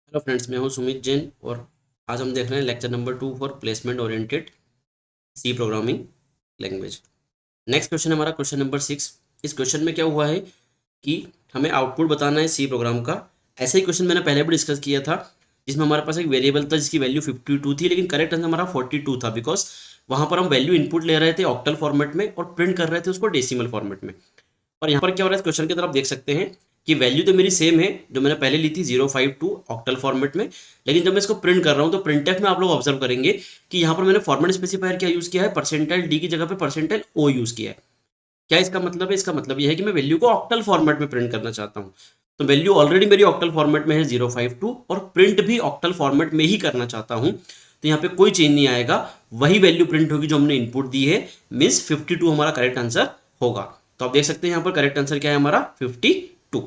Hello friends, मैं हूं सुमित जैन और आज हम देख रहे हैं lecture number 2 for placement oriented C programming language. Next question हमारा क्वेश्चन नंबर 6। इस क्वेश्चन में क्या हुआ है कि हमें आउटपुट बताना है सी प्रोग्राम का। ऐसा ही क्वेश्चन मैंने पहले भी डिस्कस किया था जिसमें हमारे पास एक वेरिएबल था जिसकी वैल्यू 52 थी, लेकिन करेक्ट आंसर हमारा 42 था बिकॉज वहाँ पर हम वैल्यू इनपुट ले रहे थे ऑक्टल फॉर्मेट में और प्रिंट कर रहे थे उसको डेसिमल फॉर्मेट में। और यहाँ पर क्या हो रहा है, इस क्वेश्चन की तरफ देख सकते हैं कि वैल्यू तो मेरी सेम है जो मैंने पहले ली थी 052 ऑक्टल फॉर्मेट में, लेकिन जब मैं इसको प्रिंट कर रहा हूँ तो प्रिंटफ में आप लोग ऑब्जर्व करेंगे कि यहाँ पर मैंने फॉर्मेट स्पेसिफायर क्या यूज़ किया है, परसेंटाइल डी की जगह पे परसेंटाइल ओ यूज़ किया है। क्या इसका मतलब है? इसका मतलब यह है कि मैं वैल्यू को ऑक्टल फॉर्मेट में प्रिंट करना चाहता हूँ। तो वैल्यू ऑलरेडी मेरी ऑक्टल फॉर्मेट में है 052 और प्रिंट भी ऑक्टल फॉर्मेट में ही करना चाहता हूँ, तो यहाँ पे कोई चेंज नहीं आएगा, वही वैल्यू प्रिंट होगी जो हमने इनपुट दी है। मीन्स 52 हमारा करेक्ट आंसर होगा। तो आप देख सकते हैं यहाँ पर करेक्ट आंसर क्या है हमारा 52।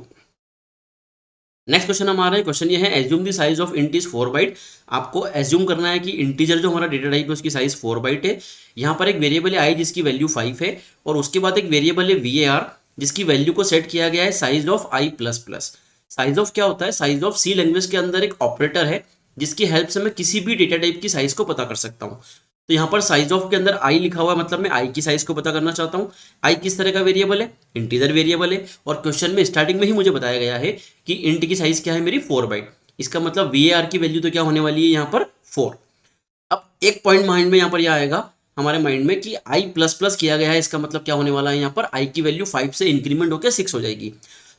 नेक्स्ट क्वेश्चन हमारा है, क्वेश्चन ये है assume the size of int is 4 byte. आपको एज्यूम करना है कि इंटीजर जो हमारा डेटा टाइप है उसकी साइज 4 बाइट है। यहाँ पर एक वेरिएबल है आई जिसकी वैल्यू 5 है और उसके बाद एक वेरिएबल है VAR जिसकी वैल्यू को सेट किया गया है size of I plus plus. Size of क्या होता है? साइज ऑफ सी लैंग्वेज के अंदर एक ऑपरेटर है जिसकी हेल्प से मैं किसी भी डेटा टाइप की साइज को पता कर सकता हूँ। तो यहाँ पर साइज ऑफ के अंदर आई लिखा हुआ है, मतलब मैं आई की साइज को पता करना चाहता हूँ। आई किस तरह का वेरिएबल है? इंटीजर वेरिएबल है और क्वेश्चन में स्टार्टिंग में ही मुझे बताया गया है कि इंट की साइज क्या है मेरी 4 बाइट। इसका मतलब VAR की वैल्यू तो क्या होने वाली है यहाँ पर 4। अब एक पॉइंट माइंड में यहाँ पर यह आएगा हमारे माइंड में कि आई प्लस प्लस किया गया है, इसका मतलब क्या होने वाला है? यहाँ पर आई की वैल्यू 5 से इंक्रीमेंट होकर 6 हो जाएगी।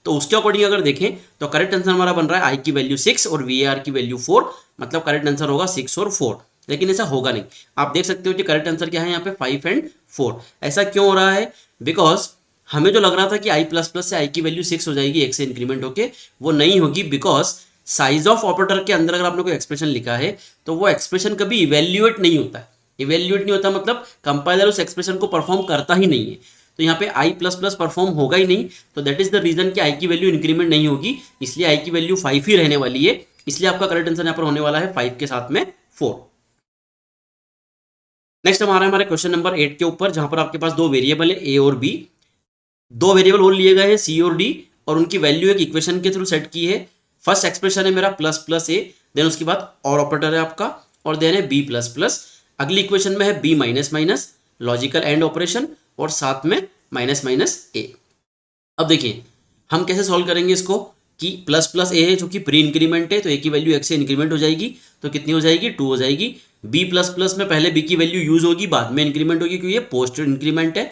तो उसके अकॉर्डिंग अगर देखें तो करेक्ट आंसर हमारा बन रहा है आई की वैल्यू 6 और VAR की वैल्यू 4, मतलब करेक्ट आंसर होगा 6 और 4। लेकिन ऐसा होगा नहीं। आप देख सकते हो कि करेक्ट आंसर क्या है यहाँ पे 5 एंड 4। ऐसा क्यों हो रहा है? बिकॉज हमें जो लग रहा था कि आई प्लस प्लस से आई की वैल्यू 6 हो जाएगी 1 से इंक्रीमेंट होके, वो नहीं होगी। बिकॉज साइज ऑफ ऑपरेटर के अंदर अगर आपने कोई एक्सप्रेशन लिखा है तो वो एक्सप्रेशन कभी इवेल्युएट नहीं होता है। इवेल्युएट नहीं होता मतलब कंपाइलर उस एक्सप्रेशन को परफॉर्म करता ही नहीं है। तो यहाँ पे आई प्लस प्लस परफॉर्म होगा ही नहीं, तो दैट इज द रीजन कि आई की वैल्यू इंक्रीमेंट नहीं होगी, इसलिए आई की वैल्यू 5 ही रहने वाली है। इसलिए आपका करेक्ट आंसर यहाँ पर होने वाला है 5 के साथ में 4। नेक्स्ट हमारा हमारे क्वेश्चन नंबर 8 के ऊपर, जहां पर आपके पास दो वेरिएबल है ए और बी। दो वेरिएबल और लिए गए हैं सी और डी और उनकी वैल्यू एक इक्वेशन के थ्रू सेट की है। फर्स्ट एक्सप्रेशन है मेरा प्लस प्लस ए, देन उसके बाद और ऑपरेटर है आपका और देन है बी प्लस प्लस। अगली इक्वेशन में है B minus minus logical and operation और साथ में माइनस माइनस ए। अब देखिए हम कैसे सॉल्व करेंगे इसको कि प्लस प्लस ए है जो कि प्री इंक्रीमेंट है, तो ए की वैल्यू एक से इंक्रीमेंट हो जाएगी, तो कितनी हो जाएगी 2 हो जाएगी। बी प्लस प्लस में पहले बी की वैल्यू यूज होगी बाद में इंक्रीमेंट होगी क्योंकि ये पोस्ट इंक्रीमेंट है।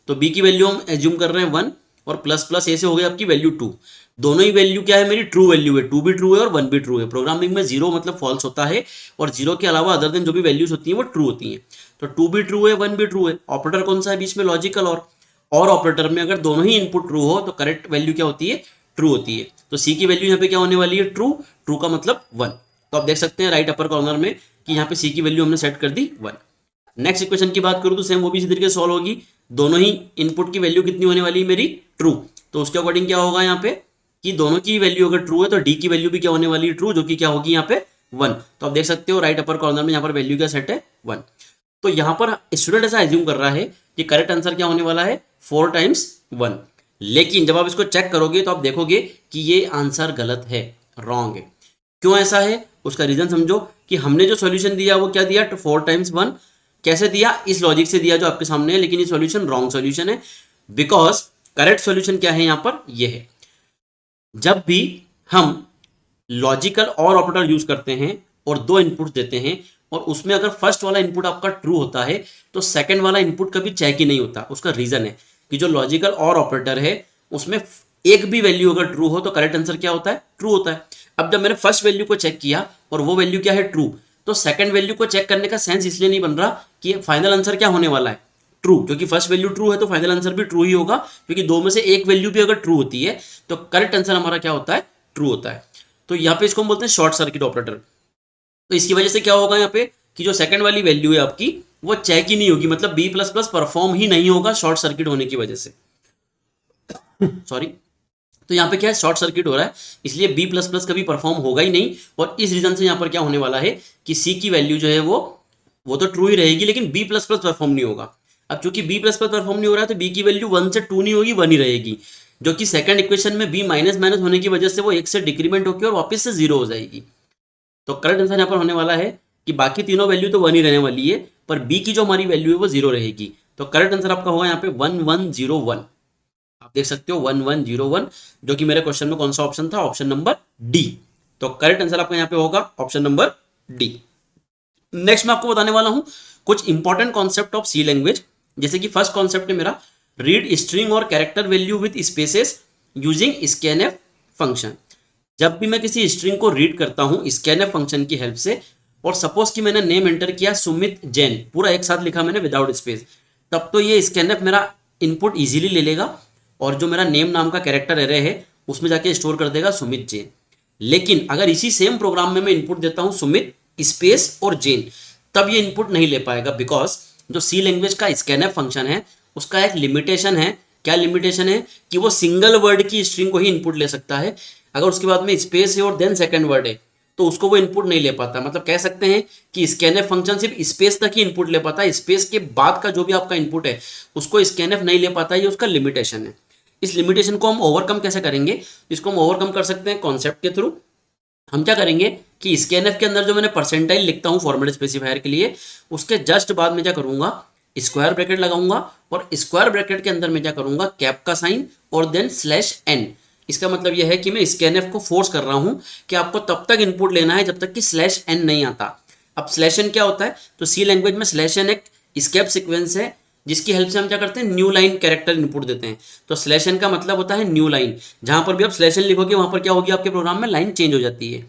तो बी की वैल्यू हम एज्यूम कर रहे हैं 1 और प्लस प्लस ए से हो गई आपकी वैल्यू 2। दोनों ही वैल्यू क्या है मेरी? ट्रू वैल्यू है, 2 भी ट्रू है और 1 भी ट्रू है। प्रोग्रामिंग में 0 मतलब फॉल्स होता है और 0 के अलावा अदर देन जो भी वैल्यूज होती हैं वो ट्रू होती हैं। तो 2 भी ट्रू है 1 भी ट्रू है। ऑपरेटर कौन सा है बीच में? लॉजिकल और ऑपरेटर में अगर दोनों ही इनपुट ट्रू हो तो करेक्ट वैल्यू क्या होती है? ट्रू होती है। तो सी की वैल्यू यहाँ पे क्या होने वाली है? ट्रू। ट्रू का मतलब 1। तो आप देख सकते हैं राइट अपर कॉर्नर में कि यहाँ पे सी की वैल्यू हमने सेट कर दी 1। नेक्स्ट इक्वेशन की बात करूँ तो सेम वो भी इसी तरीके से सॉल्व होगी। दोनों ही इनपुट की वैल्यू कितनी होने वाली है मेरी? ट्रू। तो उसके अकॉर्डिंग क्या होगा यहाँ पे कि दोनों की वैल्यू अगर ट्रू है तो डी की वैल्यू भी क्या होने वाली है? ट्रू, जो कि क्या होगी यहाँ पे 1। तो आप देख सकते हो राइट अपर कॉर्नर में यहाँ पर वैल्यू क्या सेट है? 1। तो यहाँ पर स्टूडेंट ऐसा एज्यूम कर रहा है कि करेक्ट आंसर क्या होने वाला है? 4 टाइम्स 1। लेकिन जब आप इसको चेक करोगे तो आप देखोगे कि ये आंसर गलत है, रॉन्ग है। क्यों ऐसा है उसका रीजन समझो कि हमने जो सॉल्यूशन दिया वो क्या दिया? 4 टाइम्स 1। कैसे दिया? इस लॉजिक से दिया जो आपके सामने है, लेकिन ये सॉल्यूशन रॉन्ग सॉल्यूशन है। बिकॉज करेक्ट सॉल्यूशन क्या है यहाँ पर? ये है जब भी हम लॉजिकल और ऑपरेटर यूज करते हैं और दो इनपुट देते हैं और उसमें अगर फर्स्ट वाला इनपुट आपका ट्रू होता है तो सेकंड वाला इनपुट कभी चेक ही नहीं होता। उसका रीजन है कि जो लॉजिकल और ऑपरेटर है उसमें एक भी वैल्यू अगर ट्रू हो तो करेक्ट आंसर क्या होता है? ट्रू होता है। अब जब मैंने फर्स्ट वैल्यू को चेक किया और वो वैल्यू क्या है? ट्रू, तो सेकंड वैल्यू को चेक करने का सेंस इसलिए नहीं बन रहा कि फाइनल आंसर क्या होने वाला है? ट्रू, क्योंकि फर्स्ट वैल्यू ट्रू है तो फाइनल आंसर भी ट्रू ही होगा, क्योंकि दो में से एक वैल्यू भी अगर ट्रू होती है तो करेक्ट आंसर हमारा क्या होता है? ट्रू होता है। तो यहाँ पे इसको हम बोलते हैं शॉर्ट सर्किट ऑपरेटर। तो इसकी वजह से क्या होगा यहाँ पे कि जो सेकंड वाली वैल्यू है आपकी वो चेक ही नहीं होगी, मतलब बी प्लस प्लस परफॉर्म ही नहीं होगा शॉर्ट सर्किट होने की वजह से। सॉरी। तो यहाँ पे क्या है? शॉर्ट सर्किट हो रहा है, इसलिए बी प्लस प्लस कभी परफॉर्म होगा ही नहीं। और इस रीजन से यहाँ पर क्या होने वाला है कि सी की वैल्यू जो है वो तो ट्रू ही रहेगी लेकिन बी प्लस प्लस परफॉर्म नहीं होगा। अब चूंकि बी प्लस प्लस परफॉर्म नहीं हो रहा है तो बी की वैल्यू 1 से 2 नहीं होगी, 1 ही रहेगी, जो कि सेकंड इक्वेशन में बी माइनस माइनस होने की वजह से वो 1 से डिक्रीमेंट होकर और वापस से 0 हो जाएगी। तो करेक्ट आंसर यहाँ पर होने वाला है कि बाकी तीनों वैल्यू तो 1 ही रहने वाली है, पर बी की जो हमारी वैल्यू है वो 0 रहेगी। तो करेक्ट आंसर आपका होगा यहाँ पे 1101। आप देख सकते हो 1101, जो कि मेरे क्वेश्चन में कौन सा ऑप्शन था, ऑप्शन नंबर डी। तो करेक्ट आंसर आपका यहाँ पे होगा ऑप्शन नंबर डी। नेक्स्ट मैं आपको बताने वाला हूं कुछ important concept of C language. जैसे कि फर्स्ट कॉन्सेप्ट है मेरा रीड स्ट्रिंग और character value with spaces using scanf function. जब भी मैं किसी स्ट्रिंग को रीड करता हूं स्कैनएफ फंक्शन की हेल्प से, और सपोज कि मैंने नेम एंटर किया सुमित जैन, पूरा एक साथ लिखा मैंने विदाउट स्पेस, तब तो ये स्कैनएफ मेरा इनपुट इजीली ले लेगा और जो मेरा नेम नाम का कैरेक्टर एरे है उसमें जाके स्टोर कर देगा सुमित जैन। लेकिन अगर इसी सेम प्रोग्राम में मैं इनपुट देता हूं सुमित स्पेस और जैन, तब ये इनपुट नहीं ले पाएगा, बिकॉज जो सी लैंग्वेज का स्कैनएफ फंक्शन है उसका एक लिमिटेशन है। क्या लिमिटेशन है? कि वो सिंगल वर्ड की स्ट्रिंग को ही इनपुट ले सकता है। अगर उसके बाद में स्पेस है और देन सेकंड वर्ड है तो उसको वो इनपुट नहीं ले पाता। मतलब कह सकते हैं कि स्कैनएफ फंक्शन सिर्फ स्पेस तक ही इनपुट ले पाता है, स्पेस के बाद का जो भी आपका इनपुट है उसको स्कैनएफ नहीं ले पाता, ये उसका लिमिटेशन है। इस लिमिटेशन को हम ओवरकम कैसे करेंगे? इसको हम ओवरकम कर सकते हैं कॉन्सेप्ट के थ्रू। हम क्या करेंगे कि स्कैनएफ के अंदर जो मैंने परसेंटाइल लिखता हूँ फॉर्मेट स्पेसिफायर के लिए, उसके जस्ट बाद में क्या करूंगा, स्क्वायर ब्रैकेट लगाऊंगा, और स्क्वायर ब्रैकेट के अंदर मैं क्या करूंगा, कैप का साइन और देन /n। इसका मतलब यह है कि मैं स्कैनएफ को फोर्स कर रहा हूं कि आपको तब तक इनपुट लेना है जब तक कि /n नहीं आता। अब /n क्या होता है? तो सी लैंग्वेज में /n एक स्केप सीक्वेंस है जिसकी हेल्प से हम क्या करते हैं, न्यू लाइन कैरेक्टर इनपुट देते हैं। तो /n का मतलब होता है न्यू लाइन। जहां पर भी आप /n लिखोगे वहां पर क्या होगी, आपके प्रोग्राम में लाइन चेंज हो जाती है।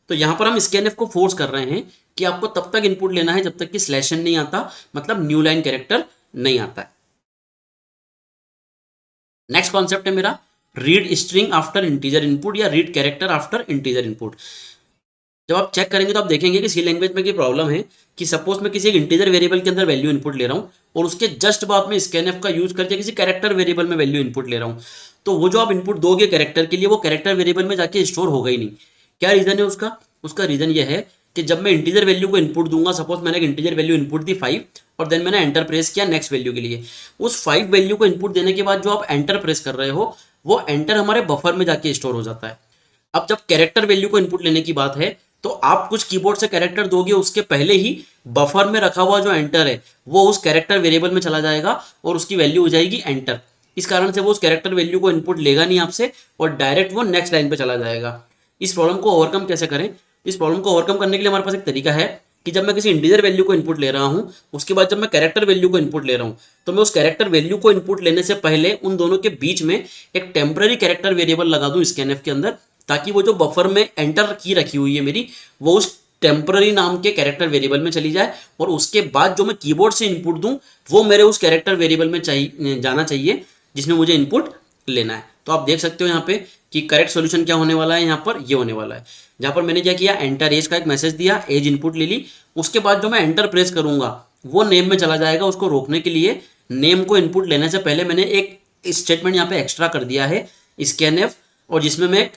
तो यहां पर हम स्कैनएफ को फोर्स कर रहे हैं कि आपको तब तक इनपुट लेना है जब तक कि /n नहीं आता, मतलब न्यू लाइन कैरेक्टर नहीं आता है। नेक्स्ट कॉन्सेप्ट है मेरा read string after integer input या read character after integer input. जब आप चेक करेंगे तो आप देखेंगे कि सी लैंग्वेज में की प्रॉब्लम है कि सपोज मैं किसी एक इंटीजर वेरिएबल के अंदर वैल्यू इनपुट ले रहा हूँ और उसके जस्ट बाद में स्कैनएफ का यूज करके किसी कैरेक्टर वेरिएबल में वैल्यू इनपुट ले रहा हूँ, तो वो जो आप इनपुट दोगे कैरेक्टर के लिए वो कैरेक्टर वेरिएबल में जाके स्टोर होगा ही नहीं। क्या रीजन है उसका? उसका रीजन ये है कि जब मैं इंटीजर वैल्यू को इनपुट दूंगा, सपोज मैंने एक इंटीजर वैल्यू इनपुट दी 5 और देन मैंने एंटर प्रेस किया नेक्स्ट वैल्यू के लिए, उस 5 वैल्यू को इनपुट देने के बाद जो आप एंटर प्रेस कर रहे हो वो एंटर हमारे बफर में जाके स्टोर हो जाता है। अब जब कैरेक्टर वैल्यू को इनपुट लेने की बात है तो आप कुछ कीबोर्ड से कैरेक्टर दोगे, उसके पहले ही बफर में रखा हुआ जो एंटर है वो उस कैरेक्टर वेरिएबल में चला जाएगा और उसकी वैल्यू हो जाएगी एंटर। इस कारण से वो उस कैरेक्टर वैल्यू को इनपुट लेगा नहीं आपसे और डायरेक्ट वो नेक्स्ट लाइन पे चला जाएगा। इस प्रॉब्लम को ओवरकम कैसे करें? इस प्रॉब्लम को ओवरकम करने के लिए हमारे पास एक तरीका है कि जब मैं किसी इंटीजर वैल्यू को इनपुट ले रहा हूं, उसके बाद जब मैं कैरेक्टर वैल्यू को इनपुट ले रहा हूं, तो मैं उस कैरेक्टर वैल्यू को इनपुट लेने से पहले उन दोनों के बीच में एक टेम्पररी कैरेक्टर वेरिएबल लगा दूं स्कैनएफ के अंदर, ताकि वो जो बफर में एंटर की रखी हुई है मेरी वो उस टेम्पररी नाम के कैरेक्टर वेरिएबल में चली जाए और उसके बाद जो मैं कीबोर्ड से इनपुट दूं वो मेरे उस कैरेक्टर वेरिएबल में जाना चाहिए जिसमें मुझे इनपुट लेना है। तो आप देख सकते हो यहाँ पे कि करेक्ट सॉल्यूशन क्या होने वाला है, यहाँ पर ये होने वाला है। जहाँ पर मैंने क्या किया, एंटर एज का एक मैसेज दिया, एज इनपुट ले ली, उसके बाद जो मैं एंटर प्रेस करूंगा वो नेम में चला जाएगा। उसको रोकने के लिए नेम को इनपुट लेने से पहले मैंने एक स्टेटमेंट यहाँ पे एक्स्ट्रा कर दिया है स्कैनएफ, और जिसमें मैं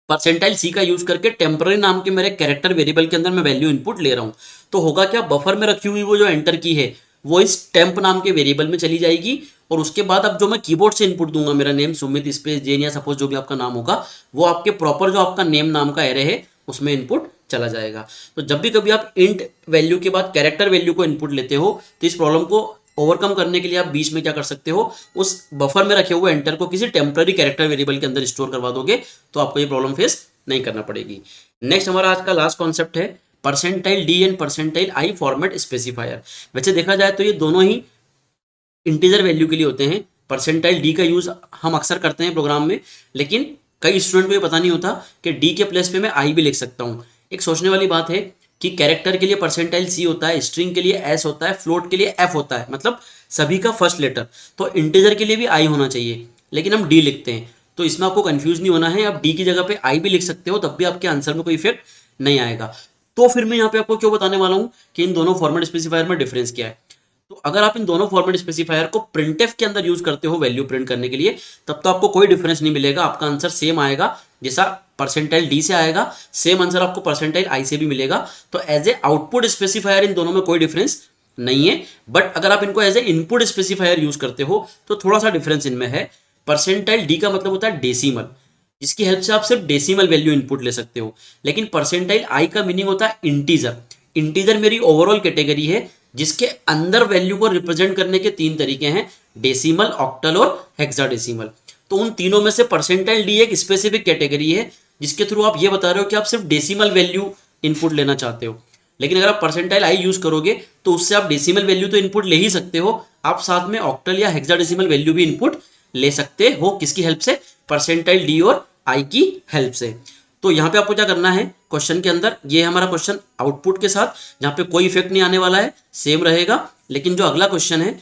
परसेंटाइल सी का यूज करके टेम्पररी नाम के मेरे कैरेक्टर वेरिएबल के अंदर मैं वैल्यू इनपुट ले रहा हूँ। तो होगा क्या, बफर में रखी हुई वो जो एंटर की है वो इस टेम्प नाम के वेरिएबल में चली जाएगी और उसके बाद अब जो मैं कीबोर्ड से इनपुट दूंगा, मेरा नेम सुमित स्पेस जैन या सपोज जो भी आपका नाम होगा, वो आपके प्रॉपर जो आपका नेम नाम का एरे है उसमें इनपुट चला जाएगा। तो जब भी कभी आप इंट वैल्यू के बाद कैरेक्टर वैल्यू को इनपुट लेते हो तो इस प्रॉब्लम को ओवरकम करने के लिए आप बीच में क्या कर सकते हो, उस बफर में रखे हुए एंटर को किसी टेम्पररी कैरेक्टर वेरिएबल के अंदर स्टोर करवा दोगे तो आपको ये प्रॉब्लम फेस नहीं करना पड़ेगी। नेक्स्ट हमारा आज का लास्ट कॉन्सेप्ट है percentile D and percentile I format specifier. वैसे देखा जाए तो ये दोनों ही इंटीजर वैल्यू के लिए होते हैं। परसेंटाइल डी का यूज हम अक्सर करते हैं प्रोग्राम में, लेकिन कई स्टूडेंट को ये पता नहीं होता कि डी के प्लेस पे मैं आई भी लिख सकता हूँ। एक सोचने वाली बात है कि कैरेक्टर के लिए परसेंटाइल सी होता है, स्ट्रिंग के लिए एस होता है, फ्लोट के लिए एफ होता है, मतलब सभी का फर्स्ट लेटर। तो इंटीजर के लिए भी आई होना चाहिए, लेकिन हम डी लिखते हैं। तो इसमें आपको कंफ्यूज नहीं होना है, आप डी की जगह पे आई भी लिख सकते हो, तब भी आपके आंसर में कोई इफेक्ट नहीं आएगा। तो फिर मैं यहाँ पे आपको क्यों बताने वाला हूँ कि इन दोनों फॉर्मेट स्पेसिफायर में डिफरेंस क्या है। तो अगर आप इन दोनों फॉर्मेट स्पेसिफायर को प्रिंटएफ के अंदर यूज करते हो वैल्यू प्रिंट करने के लिए, तब तो आपको कोई डिफरेंस नहीं मिलेगा, आपका आंसर सेम आएगा जैसा परसेंटाइल डी से आएगा, सेम आंसर आपको परसेंटाइल आई से भी मिलेगा। तो एज ए आउटपुट स्पेसिफायर इन दोनों में कोई डिफरेंस नहीं है, बट अगर आप इनको as a input specifier use करते हो तो थोड़ा सा डिफरेंस इनमें है। परसेंटाइल डी का मतलब होता है डेसिमल, जिसकी हेल्प से आप सिर्फ डेसिमल वैल्यू इनपुट ले सकते हो। लेकिन परसेंटाइल आई का मीनिंग होता है इंटीजर। इंटीजर मेरी ओवरऑल कैटेगरी है जिसके अंदर वैल्यू को रिप्रेजेंट करने के तीन तरीके हैं, डेसिमल, ऑक्टल और हेक्साडेसिमल। तो उन तीनों में से परसेंटाइल डी एक स्पेसिफिक कैटेगरी है जिसके थ्रू आप ये बता रहे हो कि आप सिर्फ डेसिमल वैल्यू इनपुट लेना चाहते हो। लेकिन अगर आप परसेंटाइल आई यूज करोगे तो उससे आप डेसिमल वैल्यू तो इनपुट ले ही सकते हो, आप साथ में ऑक्टल या हेक्साडेसिमल वैल्यू भी इनपुट ले सकते हो। किसकी हेल्प से? परसेंटाइल डी और आई की हेल्प से। तो यहाँ पे आपको क्या करना है, क्वेश्चन के अंदर ये हमारा क्वेश्चन आउटपुट के साथ, जहाँ पे कोई इफेक्ट नहीं आने वाला है, सेम रहेगा। लेकिन जो अगला क्वेश्चन है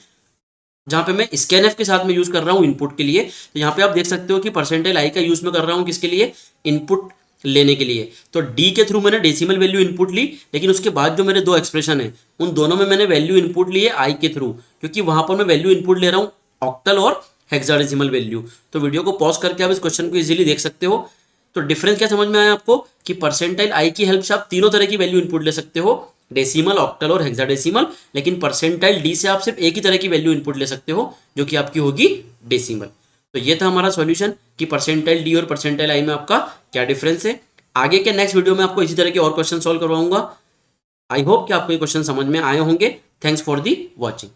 जहाँ पे मैं स्कैनएफ के साथ में यूज कर रहा हूँ इनपुट के लिए, तो यहाँ पे आप देख सकते हो कि परसेंटाइल आई का यूज मैं कर रहा हूँ किसके लिए? इनपुट लेने के लिए। तो डी के थ्रू मैंने डेसिमल वैल्यू इनपुट ली, लेकिन उसके बाद जो मेरे दो एक्सप्रेशन है उन दोनों में मैंने वैल्यू इनपुट ली है आई के थ्रू, क्योंकि वहां पर मैं वैल्यू इनपुट ले रहा हूँ ऑक्टल और हेक्साडेसिमल वैल्यू। तो वीडियो को पॉज करके आप इस क्वेश्चन को इजीली देख सकते हो। तो डिफरेंस क्या समझ में आया आपको कि परसेंटाइल आई की हेल्प से आप तीनों तरह की वैल्यू इनपुट ले सकते हो, डेसिमल, ऑक्टल और हेक्साडेसिमल। लेकिन परसेंटाइल डी से आप सिर्फ एक ही तरह की वैल्यू इनपुट ले सकते हो जो कि आपकी होगी डेसिमल। तो ये था हमारा सॉल्यूशन कि परसेंटाइल डी और परसेंटाइल आई में आपका क्या डिफरेंस है। आगे के नेक्स्ट वीडियो में आपको इसी तरह के और क्वेश्चन सॉल्व करवाऊंगा। आई होप कि आपको ये क्वेश्चन समझ में आए होंगे। Thanks for the watching.